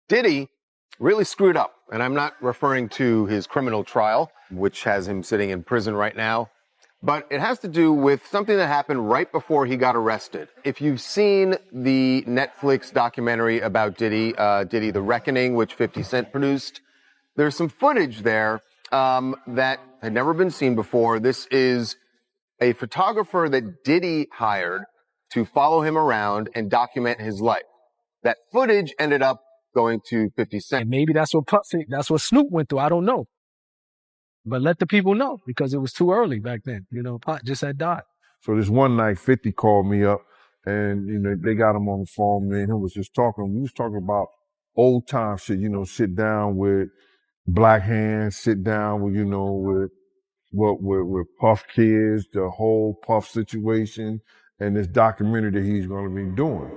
Diddy really screwed up, and I'm not referring to his criminal trial, which has him sitting in prison right now, but it has to do with something that happened right before he got arrested. If you've seen the Netflix documentary about Diddy, Diddy The Reckoning, which 50 Cent produced, there's some footage there that had never been seen before. This is a photographer that Diddy hired to follow him around and document his life. That footage ended up going to 50 Cent. And maybe that's what Snoop went through. I don't know. But let the people know, because it was too early back then. You know, Pac just had died. So this one night, 50 called me up, and, you know, they got him on the phone. Me and him was just talking. We was talking about old time shit, you know, sit down with Black Hands, sit down with, you know, with Puff Kids, the whole Puff situation, and this documentary that he's going to be doing.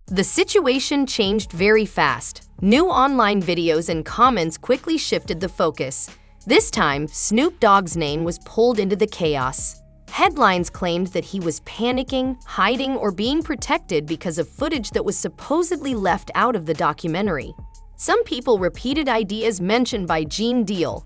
The situation changed very fast. New online videos and comments quickly shifted the focus. This time, Snoop Dogg's name was pulled into the chaos. Headlines claimed that he was panicking, hiding, or being protected because of footage that was supposedly left out of the documentary. Some people repeated ideas mentioned by Gene Deal.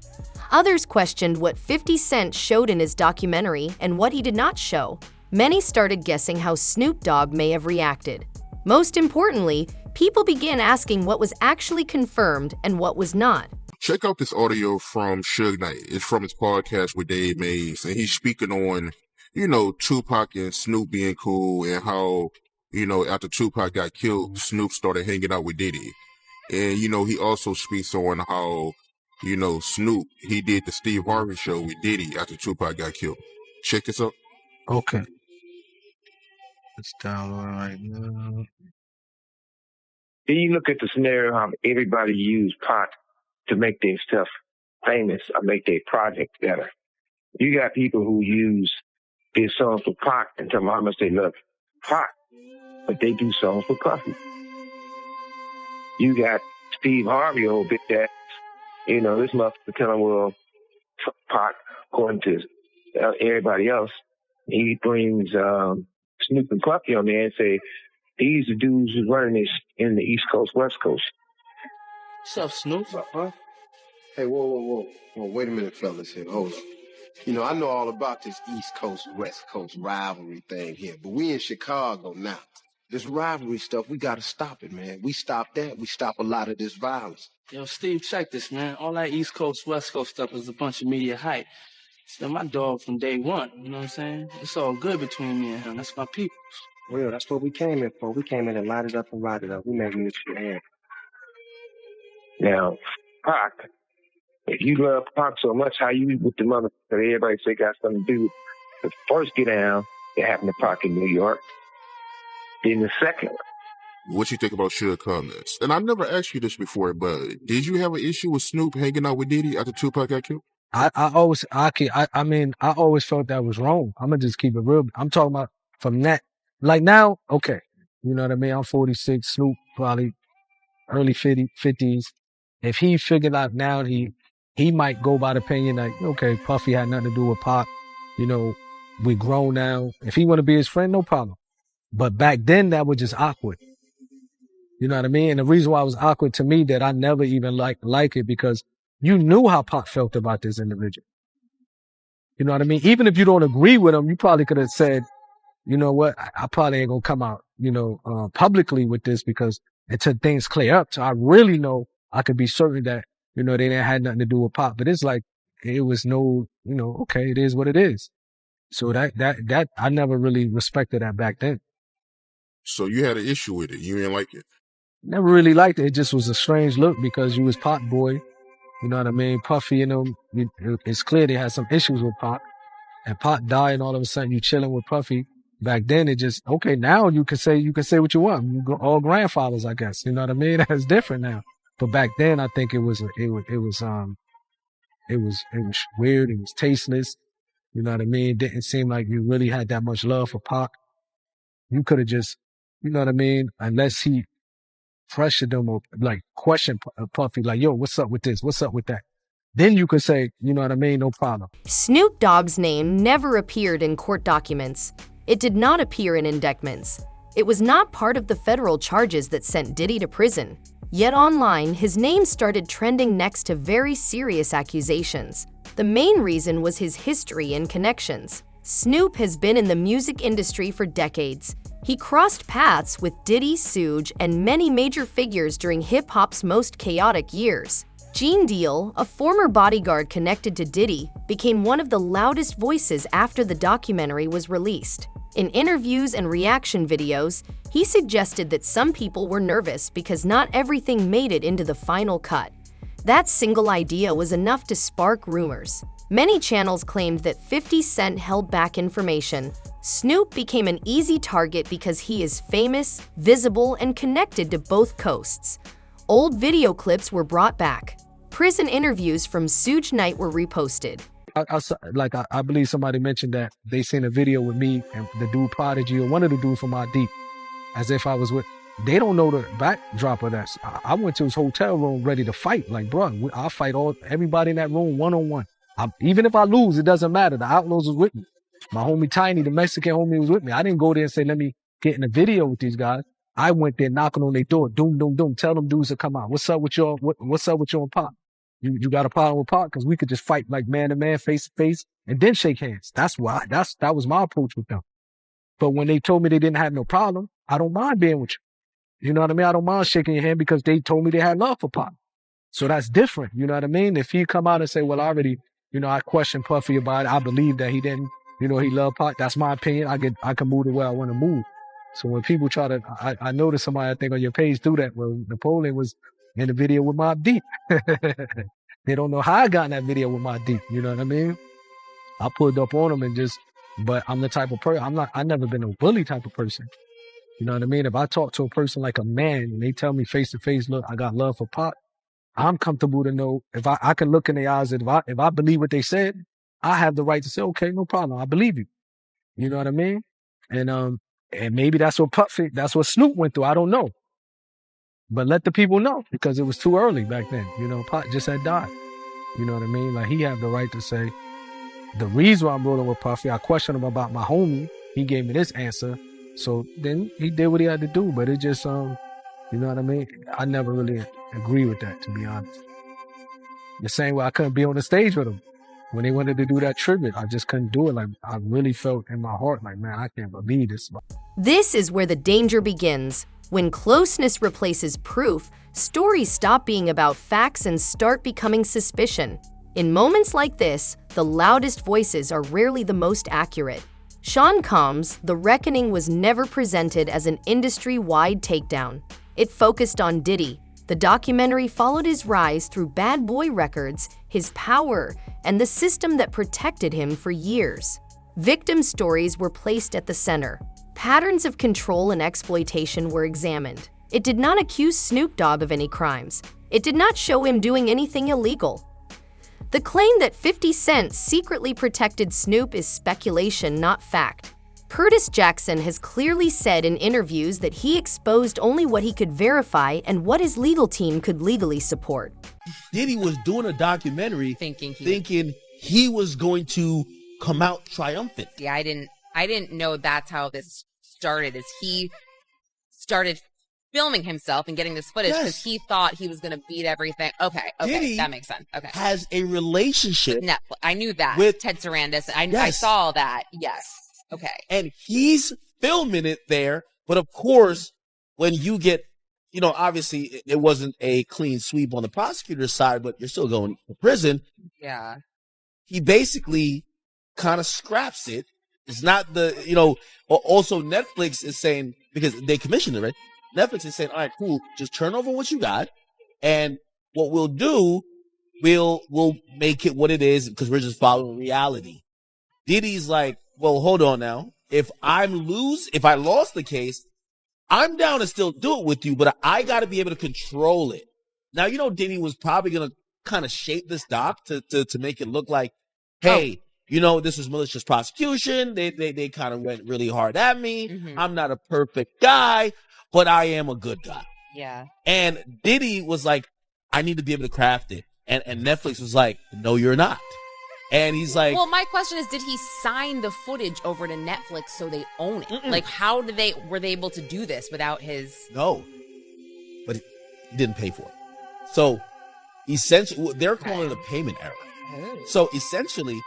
Others questioned what 50 Cent showed in his documentary and what he did not show. Many started guessing how Snoop Dogg may have reacted. Most importantly, people began asking what was actually confirmed and what was not. Check out this audio from Suge Knight. It's from his podcast with Dave Mays, and he's speaking on, you know, Tupac and Snoop being cool, and how, you know, after Tupac got killed, Snoop started hanging out with Diddy. And, you know, he also speaks on how, you know, Snoop, he did the Steve Harvey show with Diddy after Tupac got killed. Check this out. Okay. It's downloading right now. Then you look at the scenario how everybody used Pac to make their stuff famous or make their project better. You got people who use their songs for Pac and tell them how much they love Pac, but they do songs for Puffy. You got Steve Harvey, old bit that, you know, this motherfucker telling, well, Pac, according to everybody else, he brings Snoop and Puffy on there and say, these are dudes who's running this in the East Coast, West Coast. What's up, Snoop? Huh? Hey, whoa. Wait a minute, fellas here. Hold on. You know, I know all about this East Coast, West Coast rivalry thing here, but we in Chicago now. This rivalry stuff, we got to stop it, man. We stop that, we stop a lot of this violence. Yo, Steve, check this, man. All that East Coast, West Coast stuff is a bunch of media hype. It's been my dog from day one, you know what I'm saying? It's all good between me and him. That's my people. Well, that's what we came in for. We came in and light it up and ride it up. We made mutual hand. Now, Pac, if you love Pac so much, how you with the mother that everybody say got something to do with the first get down that happened to Pac in New York, then the second one. What you think about Suge Knight? And I've never asked you this before, but did you have an issue with Snoop hanging out with Diddy after Tupac got killed? I always felt that was wrong. I'm gonna just keep it real. I'm talking about from that, like now, okay. You know what I mean? I'm 46, Snoop probably early 50s. If he figured out now, he might go by the opinion like, okay, Puffy had nothing to do with Pac. You know, we grown now. If he want to be his friend, no problem. But back then, that was just awkward. You know what I mean? And the reason why it was awkward to me that I never even like it because you knew how Pac felt about this individual. You know what I mean? Even if you don't agree with him, you probably could have said, you know what, I probably ain't gonna come out, you know, publicly with this because until things clear up. So I really know I could be certain that, you know, they didn't have nothing to do with Pac. But it's like, it was no, you know, okay, it is what it is. So that I never really respected that back then. So you had an issue with it. You didn't like it? Never really liked it. It just was a strange look because you was Pac boy. You know what I mean? Puffy, you know, it's clear they had some issues with Pac. And Pac died and all of a sudden you chilling with Puffy. Back then it just, okay, now you can say what you want. You go all grandfathers, I guess. You know what I mean? That's different now. But back then I think it was weird. It was tasteless. You know what I mean? It didn't seem like you really had that much love for Pac. You could have just, you know what I mean? Unless he pressured them or like questioned Puffy, like, yo, what's up with this? What's up with that? Then you could say, you know what I mean? No problem. Snoop Dogg's name never appeared in court documents. It did not appear in indictments. It was not part of the federal charges that sent Diddy to prison. Yet online, his name started trending next to very serious accusations. The main reason was his history and connections. Snoop has been in the music industry for decades. He crossed paths with Diddy, Suge, and many major figures during hip-hop's most chaotic years. Gene Deal, a former bodyguard connected to Diddy, became one of the loudest voices after the documentary was released. In interviews and reaction videos, he suggested that some people were nervous because not everything made it into the final cut. That single idea was enough to spark rumors. Many channels claimed that 50 Cent held back information. Snoop became an easy target because he is famous, visible, and connected to both coasts. Old video clips were brought back. Prison interviews from Suge Knight were reposted. I believe somebody mentioned that they seen a video with me and the dude Prodigy or one of the dudes from my Deep, as if I was with. They don't know the backdrop of that. I went to his hotel room ready to fight. Like, bro, I'll fight everybody in that room one-on-one. Even if I lose, it doesn't matter. The Outlaws was with me. My homie Tiny, the Mexican homie, was with me. I didn't go there and say, let me get in a video with these guys. I went there knocking on their door, doom, doom, doom. Tell them dudes to come out. What's up with your and Pop? You got a problem with Pop? Because we could just fight like man to man, face to face, and then shake hands. That was my approach with them. But when they told me they didn't have no problem, I don't mind being with you. You know what I mean? I don't mind shaking your hand because they told me they had love for Pop. So that's different. You know what I mean? If he come out and say, well, I already, I questioned Puffy about it. I believe that he didn't, he loved Pop. That's my opinion. I can move the way I want to move. So when people try to, I noticed somebody, I think on your page do that. Well, Napoleon was in the video with Mobb Deep. They don't know how I got in that video with Mobb Deep. You know what I mean? I pulled up on them but I'm the type of person, I never been a bully type of person. You know what I mean? If I talk to a person like a man and they tell me face to face, look, I got love for Pop, I'm comfortable to know if I can look in their eyes, and if I believe what they said, I have the right to say, okay, no problem. I believe you. You know what I mean? And maybe that's what Snoop went through. I don't know. But let the people know, because it was too early back then. Pop just had died. You know what I mean? Like, he had the right to say, the reason why I'm rolling with Puffy, I questioned him about my homie. He gave me this answer. So then he did what he had to do. But it just, you know what I mean? I never really agree with that, to be honest. The same way I couldn't be on the stage with him. When they wanted to do that tribute, I just couldn't do it. Like, I really felt in my heart, like, man, I can't believe this. This is where the danger begins. When closeness replaces proof, stories stop being about facts and start becoming suspicion. In moments like this, the loudest voices are rarely the most accurate. Shawn Combs' The Reckoning was never presented as an industry-wide takedown. It focused on Diddy. The documentary followed his rise through Bad Boy Records, his power, and the system that protected him for years. Victim stories were placed at the center. Patterns of control and exploitation were examined. It did not accuse Snoop Dogg of any crimes. It did not show him doing anything illegal. The claim that 50 Cent secretly protected Snoop is speculation, not fact. Curtis Jackson has clearly said in interviews that he exposed only what he could verify and what his legal team could legally support. Diddy was doing a documentary thinking he was going to come out triumphant. Yeah, I didn't know that's how this started, is he started filming himself and getting this footage because he thought he was going to beat everything. Okay, Diddy that makes sense. Okay. Has a relationship. Netflix. I knew that. With Ted Sarandis. I saw that. Yes. Okay. And he's filming it there. But of course, when you get, obviously it wasn't a clean sweep on the prosecutor's side, but you're still going to prison. Yeah. He basically kind of scraps it. It's not also Netflix is saying, because they commissioned it, right? Netflix is saying, all right, cool, just turn over what you got. And what we'll do, we'll make it what it is, because we're just following reality. Diddy's like, well, hold on now. If I lost the case, I'm down to still do it with you, but I got to be able to control it. Now, Diddy was probably going to kind of shape this doc to make it look like, hey, this was malicious prosecution. They kind of went really hard at me. Mm-hmm. I'm not a perfect guy, but I am a good guy. Yeah. And Diddy was like, I need to be able to craft it. And Netflix was like, no, you're not. And he's like, well, my question is, did he sign the footage over to Netflix so they own it? Mm-mm. Like, how were they able to do this without his? No, but he didn't pay for it. So essentially, they're calling it a payment error. So essentially,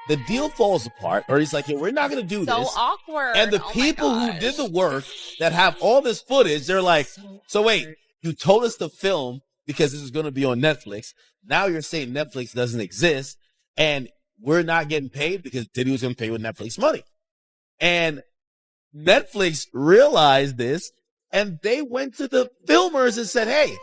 the deal falls apart, or he's like, "Yeah, we're not going to do So this." awkward. And the people who did the work that have all this footage, they're like, "So wait, you told us to film because this is going to be on Netflix. Now you're saying Netflix doesn't exist, and we're not getting paid because Diddy was going to pay with Netflix money." And Netflix realized this, and they went to the filmers and said, "Hey,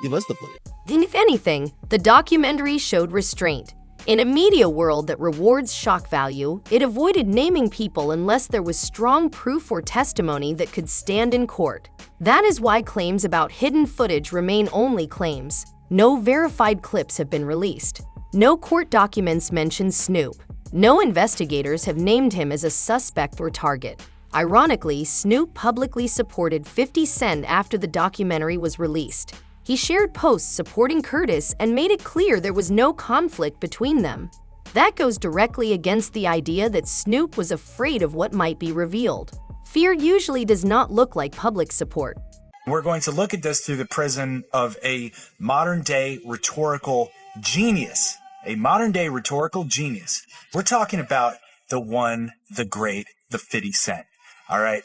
give us the footage." And if anything, the documentary showed restraint. In a media world that rewards shock value, it avoided naming people unless there was strong proof or testimony that could stand in court. That is why claims about hidden footage remain only claims. No verified clips have been released. No court documents mention Snoop. No investigators have named him as a suspect or target. Ironically, Snoop publicly supported 50 Cent after the documentary was released. He shared posts supporting Curtis and made it clear there was no conflict between them. That goes directly against the idea that Snoop was afraid of what might be revealed. Fear usually does not look like public support. We're going to look at this through the prism of a modern-day rhetorical genius. A modern-day rhetorical genius. We're talking about the one, the great, the 50 Cent. All right.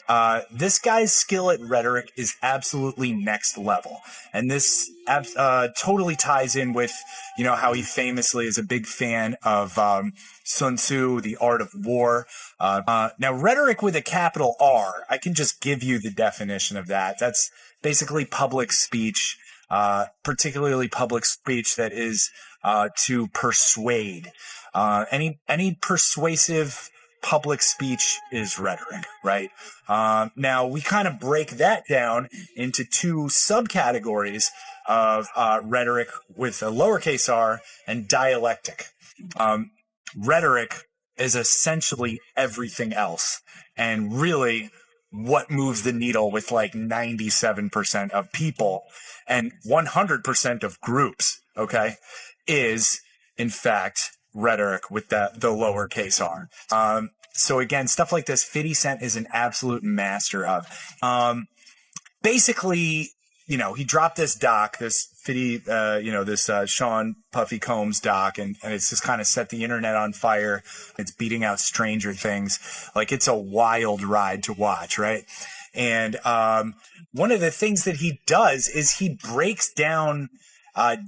This guy's skill at rhetoric is absolutely next level. And this totally ties in with, how he famously is a big fan of Sun Tzu, The Art of War. Now, rhetoric with a capital R, I can just give you the definition of that. That's basically public speech, particularly public speech that is to persuade. Any persuasive public speech is rhetoric, right? Now, we kind of break that down into two subcategories of rhetoric with a lowercase r and dialectic. Rhetoric is essentially everything else, and really what moves the needle with like 97% of people and 100% of groups, okay, is, in fact, rhetoric with the lowercase r. So again, stuff like this, 50 Cent is an absolute master of. Basically, he dropped this doc, this 50, this Shawn Puffy Combs doc, and it's just kind of set the internet on fire. It's beating out Stranger Things. Like, it's a wild ride to watch, right? And one of the things that he does is he breaks down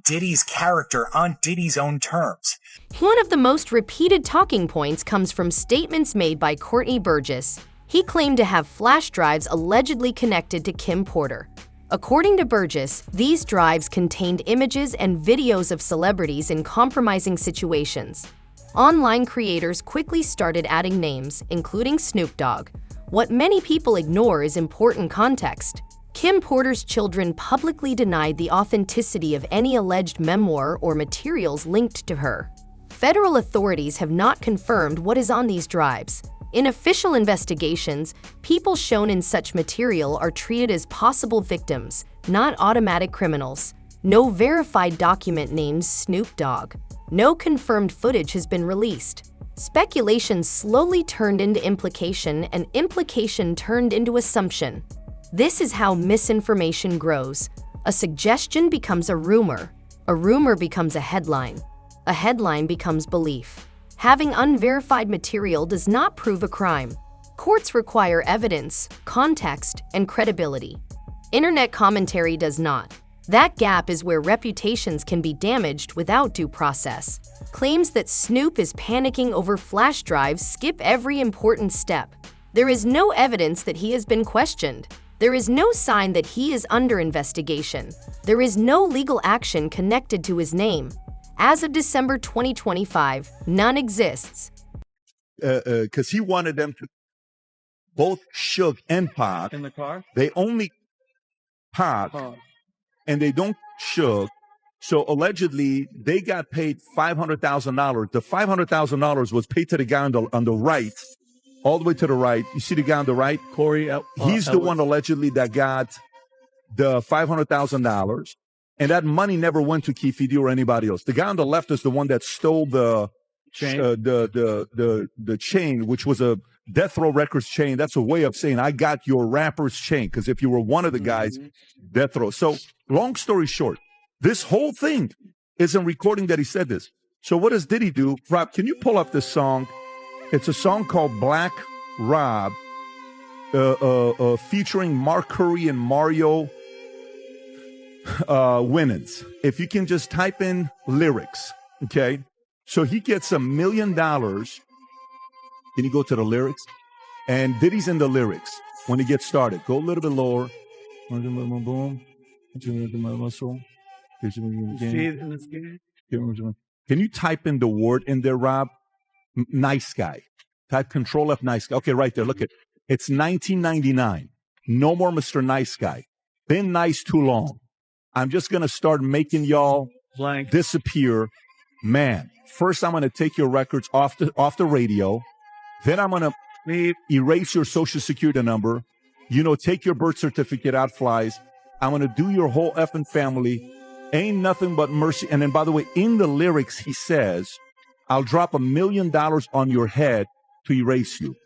Diddy's character on Diddy's own terms. One of the most repeated talking points comes from statements made by Courtney Burgess. He claimed to have flash drives allegedly connected to Kim Porter. According to Burgess, these drives contained images and videos of celebrities in compromising situations. Online creators quickly started adding names, including Snoop Dogg. What many people ignore is important context. Kim Porter's children publicly denied the authenticity of any alleged memoir or materials linked to her. Federal authorities have not confirmed what is on these drives. In official investigations, people shown in such material are treated as possible victims, not automatic criminals. No verified document names Snoop Dogg. No confirmed footage has been released. Speculation slowly turned into implication, and implication turned into assumption. This is how misinformation grows. A suggestion becomes a rumor becomes a headline becomes belief. Having unverified material does not prove a crime. Courts require evidence, context, and credibility. Internet commentary does not. That gap is where reputations can be damaged without due process. Claims that Snoop is panicking over flash drives skip every important step. There is no evidence that he has been questioned. There is no sign that he is under investigation. There is no legal action connected to his name. As of December 2025, none exists. Because he wanted them to, both Suge and Pac. In the car? They only Pac, and they don't Suge. So allegedly, they got paid $500,000. The $500,000 was paid to the guy on the right, all the way to the right. You see the guy on the right, Corey? He's the one allegedly that got the $500,000. And that money never went to Keefe or anybody else. The guy on the left is the one that stole the chain, the chain, which was a Death Row Records chain, that's a way of saying I got your rapper's chain. Because if you were one of the guys, Death Row. So long story short, this whole thing is a recording that he said this. So what does Diddy do? Rob, can you pull up this song? It's a song called Black Rob, featuring Mark Curry and Mario Winans. If you can just type in lyrics, okay? So he gets $1 million. Can you go to the lyrics? And Diddy's in the lyrics when he gets started. Go a little bit lower. Can you type in the word in there, Rob? Nice guy. Type Control F, nice guy. Okay, right there. Look at it's 1999. No more Mr. Nice Guy. Been nice too long. I'm just going to start making y'all disappear. Man, first I'm going to take your records off the radio. Then I'm going to erase your social security number. Take your birth certificate out, flies. I'm going to do your whole effing family. Ain't nothing but mercy. And then, by the way, in the lyrics, he says, I'll drop $1 million on your head to erase you.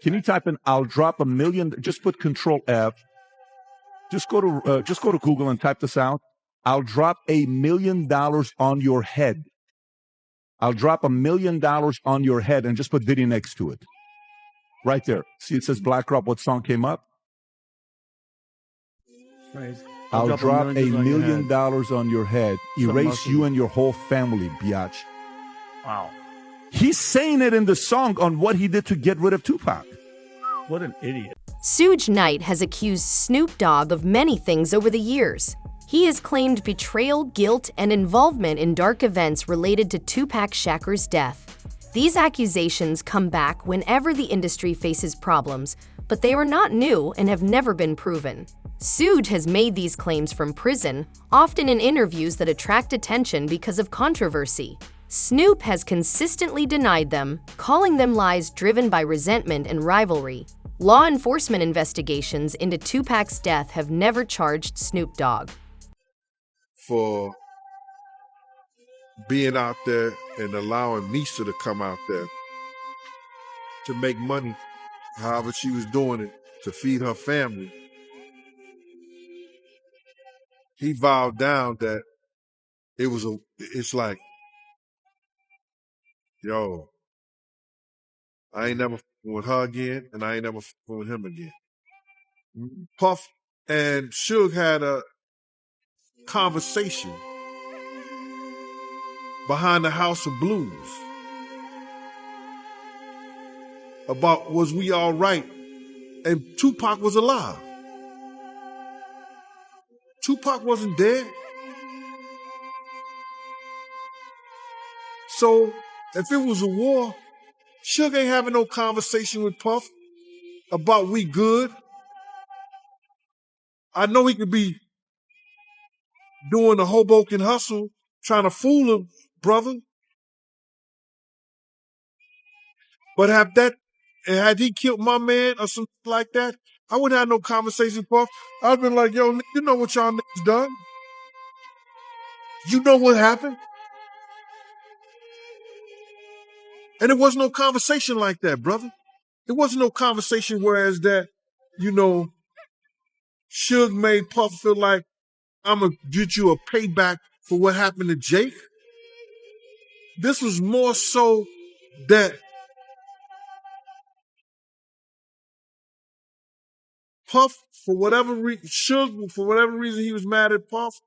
Can you type in, I'll drop $1 million, just put Control F. Just go to Google and type this out. I'll drop $1 million on your head. I'll drop $1 million on your head and just put Diddy next to it. Right there. See, it says Black Rob. What song came up? I'll drop $1 million on your head. Erase you and your whole family, biatch. Wow. He's saying it in the song on what he did to get rid of Tupac. What an idiot. Suge Knight has accused Snoop Dogg of many things over the years. He has claimed betrayal, guilt, and involvement in dark events related to Tupac Shakur's death. These accusations come back whenever the industry faces problems, but they are not new and have never been proven. Suge has made these claims from prison, often in interviews that attract attention because of controversy. Snoop has consistently denied them, calling them lies driven by resentment and rivalry. Law enforcement investigations into Tupac's death have never charged Snoop Dogg. For being out there and allowing Nisa to come out there to make money, however she was doing it, to feed her family. He vowed down that it's like, yo, I ain't never with her again, and I ain't never with him again. Puff and Suge had a conversation behind the House of Blues about was we all right, and Tupac was alive. Tupac wasn't dead. So if it was a war, Suge ain't having no conversation with Puff about we good. I know he could be doing the Hoboken hustle, trying to fool him, brother. But had he killed my man or something like that, I wouldn't have no conversation with Puff. I'd been like, yo, you know what y'all niggas done? You know what happened? And it wasn't no conversation like that, brother. It wasn't no conversation whereas that, Suge made Puff feel like I'm going to get you a payback for what happened to Jake. This was more so that Puff, for whatever reason, Suge, for whatever reason he was mad at Puff,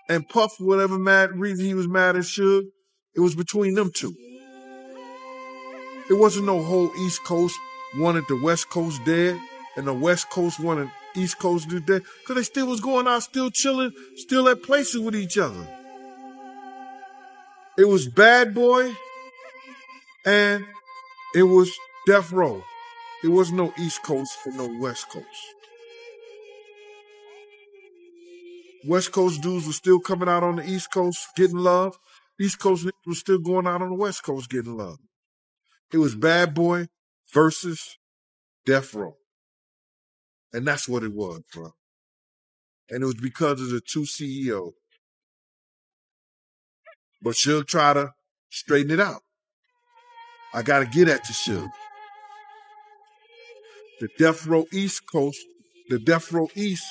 and Puff, for whatever reason he was mad at Suge, it was between them two. It wasn't no whole East Coast wanted the West Coast dead, and the West Coast wanted East Coast dead, because they still was going out, still chilling, still at places with each other. It was Bad Boy, and it was Death Row. It wasn't no East Coast and no West Coast. West Coast dudes were still coming out on the East Coast getting love. East Coast niggas was still going out on the West Coast getting love. It was Bad Boy versus Death Row. And that's what it was, bro. And it was because of the two CEOs. But she'll try to straighten it out. I got to get at the Suge. The Death Row East Coast, the Death Row East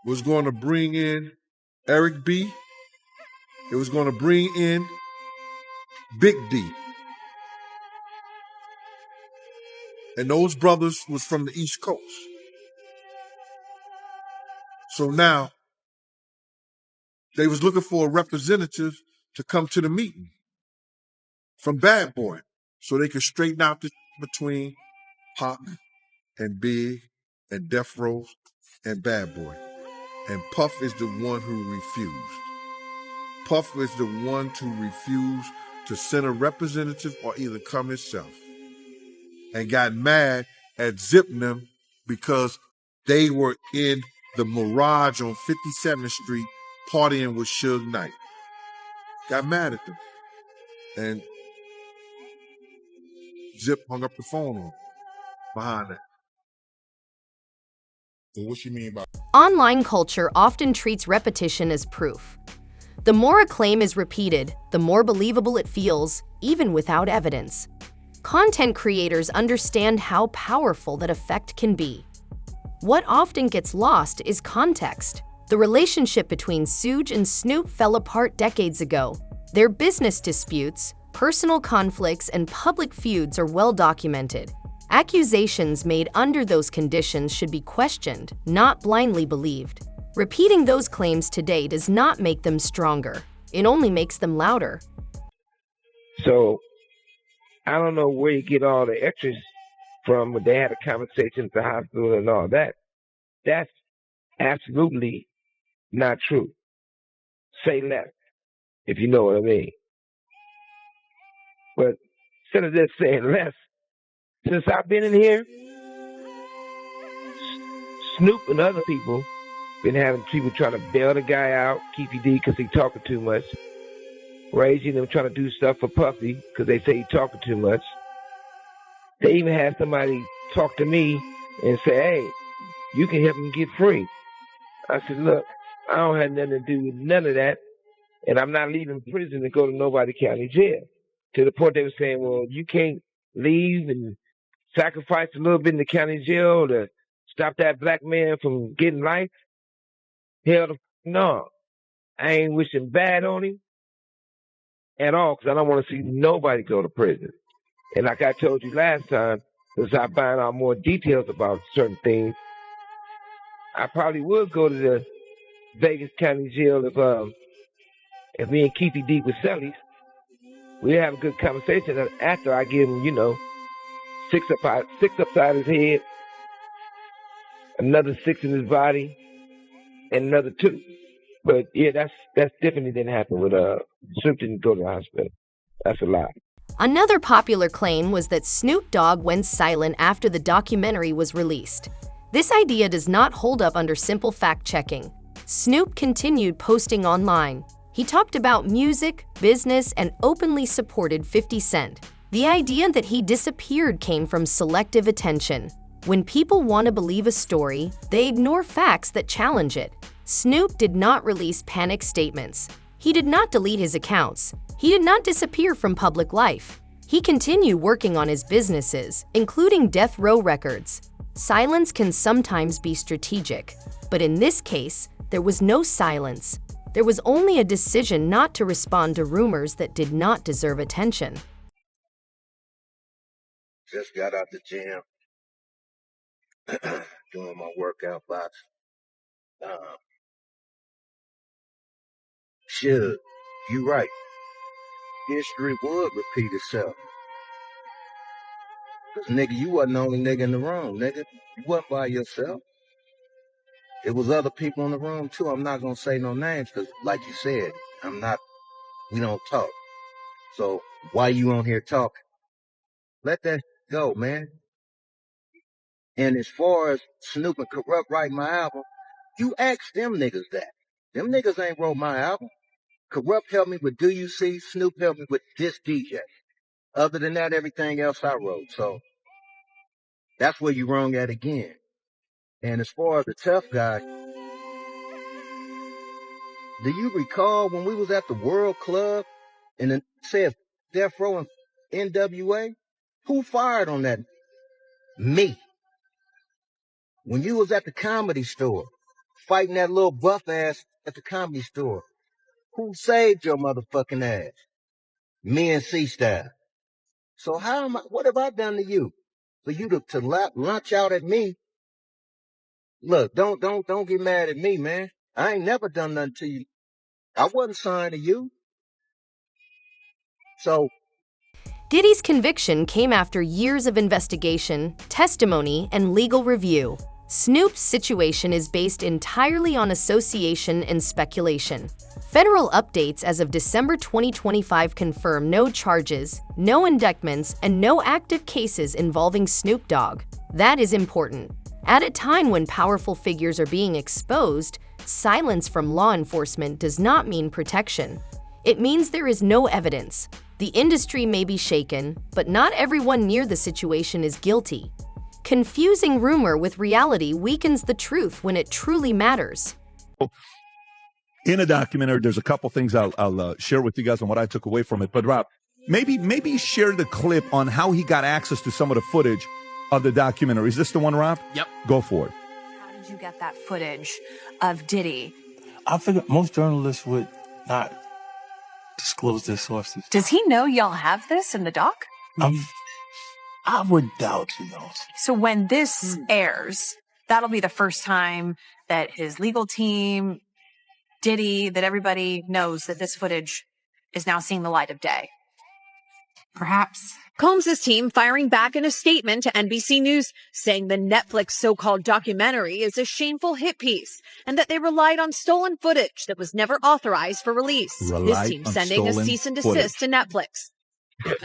was going to bring in Eric B. It was going to bring in Big D. And those brothers was from the East Coast. So now they was looking for a representative to come to the meeting from Bad Boy so they could straighten out the between Pac and Big and Death Row and Bad Boy. And Puff is the one who refused. Puff is the one to refuse to send a representative or either come himself. And got mad at Zip and them because they were in the Mirage on 57th Street partying with Suge Knight. Got mad at them. And Zip hung up the phone on him behind that. So what you mean by Online culture often treats repetition as proof. The more a claim is repeated, the more believable it feels, even without evidence. Content creators understand how powerful that effect can be. What often gets lost is context. The relationship between Suge and Snoop fell apart decades ago. Their business disputes, personal conflicts, and public feuds are well documented. Accusations made under those conditions should be questioned, not blindly believed. Repeating those claims today does not make them stronger. It only makes them louder. So I don't know where you get all the extras from, but they had a conversation at the hospital and all that. That's absolutely not true. Say less, if you know what I mean. But instead of just saying less, since I've been in here, Snoop and other people been having people trying to bail the guy out, Keefy D, because he talking too much. Raising them trying to do stuff for Puffy because they say he talking too much. They even had somebody talk to me and say, hey, you can help him get free. I said, look, I don't have nothing to do with none of that, and I'm not leaving prison to go to nobody county jail. To the point they were saying, well, you can't leave and sacrifice a little bit in the county jail to stop that black man from getting life? Hell, no. I ain't wishing bad on him at all because I don't want to see nobody go to prison. And like I told you last time, as I find out more details about certain things, I probably would go to the Vegas County Jail if me and Keefy D with Sellies. We have a good conversation after I give him, six upside his head, another 6 in his body, and another 2. But yeah, that's different. It didn't happen with Snoop didn't go to the hospital. That's a lie. Another popular claim was that Snoop Dogg went silent after the documentary was released. This idea does not hold up under simple fact-checking. Snoop continued posting online. He talked about music, business, and openly supported 50 Cent. The idea that he disappeared came from selective attention. When people want to believe a story, they ignore facts that challenge it. Snoop did not release panic statements. He did not delete his accounts. He did not disappear from public life. He continued working on his businesses, including Death Row Records. Silence can sometimes be strategic, but in this case, there was no silence. There was only a decision not to respond to rumors that did not deserve attention. Just got out the gym, doing my workout box. Suge, you right. History would repeat itself. Cause nigga, you wasn't the only nigga in the room, nigga. You wasn't by yourself. It was other people in the room too. I'm not gonna say no names, cause like you said, we don't talk. So why you on here talking? Let that go, man. And as far as Snoop and Corrupt writing my album, you ask them niggas that. Them niggas ain't wrote my album. Corrupt helped me with Do You See? Snoop helped me with This DJ. Other than that, everything else I wrote. So that's where you wrong at again. And as far as the tough guy, do you recall when we was at the World Club and it said Death Row and NWA? Who fired on that? Me. When you was at the Comedy Store, fighting that little buff ass at the Comedy Store, who saved your motherfucking ass? Me and C-Style. So what have I done to you? For you to launch out at me? Look, don't get mad at me, man. I ain't never done nothing to you. I wasn't signed to you. So Diddy's conviction came after years of investigation, testimony, and legal review. Snoop's situation is based entirely on association and speculation. Federal updates as of December 2025 confirm no charges, no indictments, and no active cases involving Snoop Dogg. That is important. At a time when powerful figures are being exposed, silence from law enforcement does not mean protection. It means there is no evidence. The industry may be shaken, but not everyone near the situation is guilty. Confusing rumor with reality weakens the truth when it truly matters. In a documentary, there's a couple things I'll share with you guys on what I took away from it. But Rob, maybe share the clip on how he got access to some of the footage of the documentary. Is this the one, Rob? Yep. Go for it. How did you get that footage of Diddy? I figured most journalists would not disclose their sources. Does he know y'all have this in the doc? I would doubt he knows. So when this airs, that'll be the first time that his legal team, Diddy, that everybody knows that this footage is now seeing the light of day. Perhaps. Combs' team firing back in a statement to NBC News, saying the Netflix so-called documentary is a shameful hit piece and that they relied on stolen footage that was never authorized for release. His team sending a cease and desist to Netflix.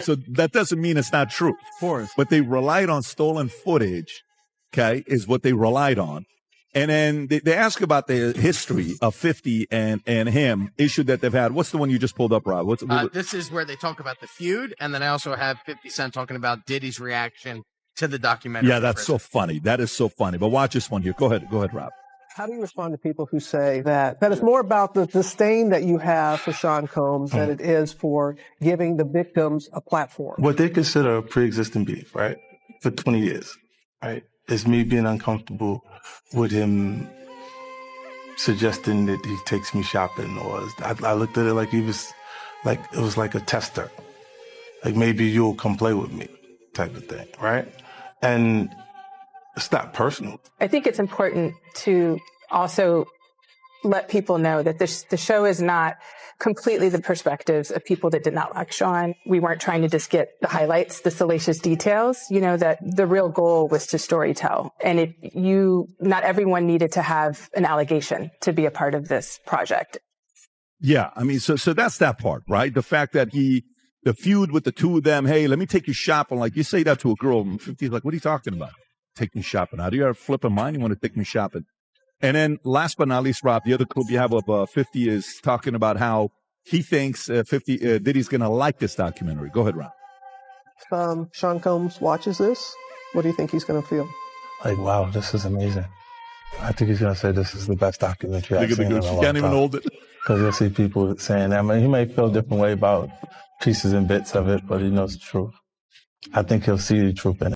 So that doesn't mean it's not true. Of course. But they relied on stolen footage, okay, is what they relied on. And then they ask about the history of 50 and him, issue that they've had. What's the one you just pulled up, Rob? This is where they talk about the feud, and then I also have 50 Cent talking about Diddy's reaction to the documentary. Yeah, that's so funny. That is so funny. But watch this one here. Go ahead, Rob. How do you respond to people who say that it's more about the disdain that you have for Shawn Combs than it is for giving the victims a platform? What they consider a pre-existing beef, right, for 20 years, right, is me being uncomfortable with him suggesting that he takes me shopping, or I looked at it like it was like a tester, like maybe you'll come play with me type of thing, right? And it's not personal. I think it's important to also let people know that the show is not completely the perspectives of people that did not like Shawn. We weren't trying to just get the highlights, the salacious details, that the real goal was to storytell. And not everyone needed to have an allegation to be a part of this project. Yeah, I mean, so that's that part, right? The fact that the feud with the two of them, hey, let me take you shopping. Like, you say that to a girl, 50's like, what are you talking about? Take me shopping. How do you have a flip of mind? You want to take me shopping? And then last but not least, Rob, the other clip you have of 50 is talking about how he thinks Diddy's going to like this documentary. Go ahead, Rob. Shawn Combs watches this. What do you think he's going to feel? Like, wow, this is amazing. I think he's going to say this is the best documentary I've seen in a long time. Can't even hold it. Because you'll see people saying that. I mean, he may feel a different way about pieces and bits of it, but he knows the truth. I think he'll see the truth in it.